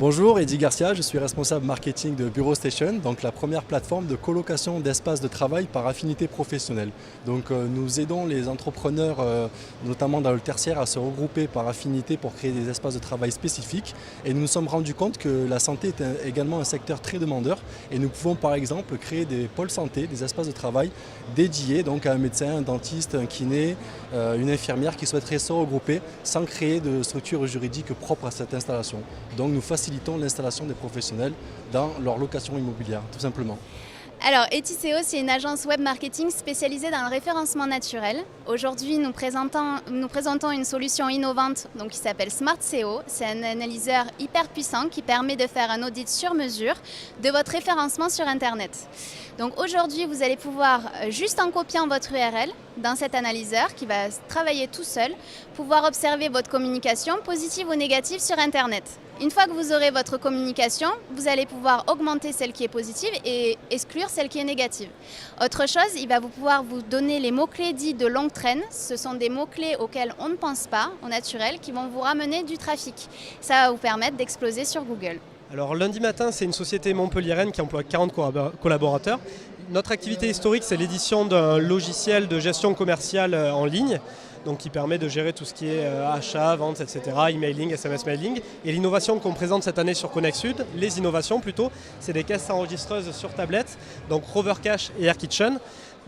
Bonjour, Eddy Garcia, je suis responsable marketing de Bureau Station, donc la première plateforme de colocation d'espaces de travail par affinité professionnelle. Donc nous aidons les entrepreneurs, notamment dans le tertiaire, à se regrouper par affinité pour créer des espaces de travail spécifiques. Et nous nous sommes rendus compte que la santé est également un secteur très demandeur et nous pouvons par exemple créer des pôles santé, des espaces de travail dédiés donc à un médecin, un dentiste, un kiné, une infirmière qui souhaiterait se regrouper sans créer de structure juridique propre à cette installation. Donc nous facilitons l'installation des professionnels dans leur location immobilière, tout simplement. Alors, Etiseo, c'est une agence web marketing spécialisée dans le référencement naturel. Aujourd'hui, nous présentons une solution innovante donc, qui s'appelle Smart SEO. C'est un analyseur hyper puissant qui permet de faire un audit sur mesure de votre référencement sur Internet. Donc aujourd'hui, vous allez pouvoir, juste en copiant votre URL dans cet analyseur qui va travailler tout seul, pouvoir observer votre communication positive ou négative sur Internet. Une fois que vous aurez votre communication, vous allez pouvoir augmenter celle qui est positive et exclure celle qui est négative. Autre chose, il va pouvoir vous donner les mots-clés dits de longue traîne. Ce sont des mots-clés auxquels on ne pense pas, au naturel, qui vont vous ramener du trafic. Ça va vous permettre d'exploser sur Google. Alors lundi matin, c'est une société montpelliéraine qui emploie 40 collaborateurs. Notre activité historique, c'est l'édition d'un logiciel de gestion commerciale en ligne, donc qui permet de gérer tout ce qui est achat, vente, etc., emailing, SMS mailing. Et l'innovation qu'on présente cette année sur Connect Sud, les innovations plutôt, c'est des caisses enregistreuses sur tablette, donc Rover Cash et Air Kitchen.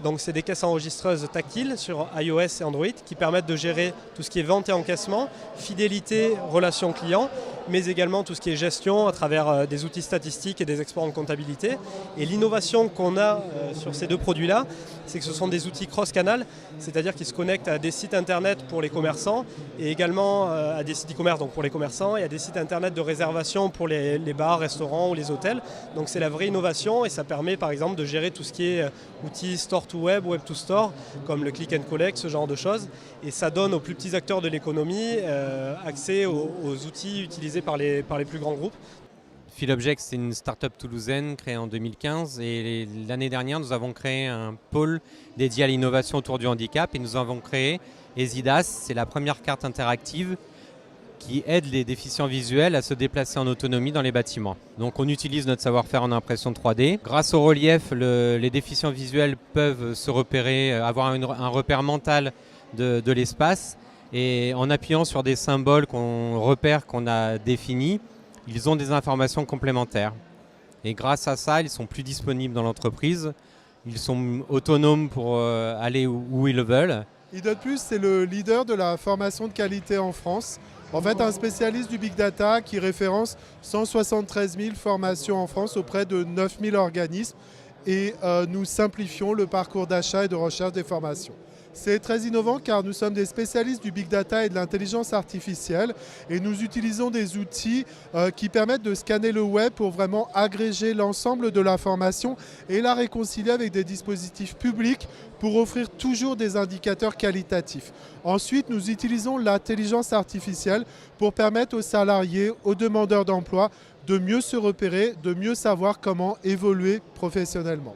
Donc c'est des caisses enregistreuses tactiles sur iOS et Android qui permettent de gérer tout ce qui est vente et encaissement, fidélité, relations clients, mais également tout ce qui est gestion à travers des outils statistiques et des exports en comptabilité. Et l'innovation qu'on a sur ces deux produits-là, c'est que ce sont des outils cross-canal, c'est-à-dire qu'ils se connectent à des sites internet pour les commerçants et également à des sites e-commerce donc pour les commerçants et à des sites internet de réservation pour les bars, restaurants ou les hôtels. Donc c'est la vraie innovation et ça permet par exemple de gérer tout ce qui est outils store to web, web to store, comme le click and collect, ce genre de choses. Et ça donne aux plus petits acteurs de l'économie accès aux outils utilisés par les plus grands groupes. Philobject, c'est une start-up toulousaine créée en 2015 et l'année dernière, nous avons créé un pôle dédié à l'innovation autour du handicap et nous avons créé Esidas, c'est la première carte interactive qui aide les déficients visuels à se déplacer en autonomie dans les bâtiments. Donc on utilise notre savoir-faire en impression 3D. Grâce au relief, les déficients visuels peuvent se repérer, avoir un repère mental de l'espace et en appuyant sur des symboles qu'on repère, qu'on a définis, ils ont des informations complémentaires. Et grâce à ça, ils sont plus disponibles dans l'entreprise, ils sont autonomes pour aller où ils veulent. IDOT+, c'est le leader de la formation de qualité en France. En fait, un spécialiste du Big Data qui référence 173 000 formations en France auprès de 9 000 organismes et nous simplifions le parcours d'achat et de recherche des formations. C'est très innovant car nous sommes des spécialistes du Big Data et de l'intelligence artificielle et nous utilisons des outils qui permettent de scanner le web pour vraiment agréger l'ensemble de l'information et la réconcilier avec des dispositifs publics pour offrir toujours des indicateurs qualitatifs. Ensuite, nous utilisons l'intelligence artificielle pour permettre aux salariés, aux demandeurs d'emploi de mieux se repérer, de mieux savoir comment évoluer professionnellement.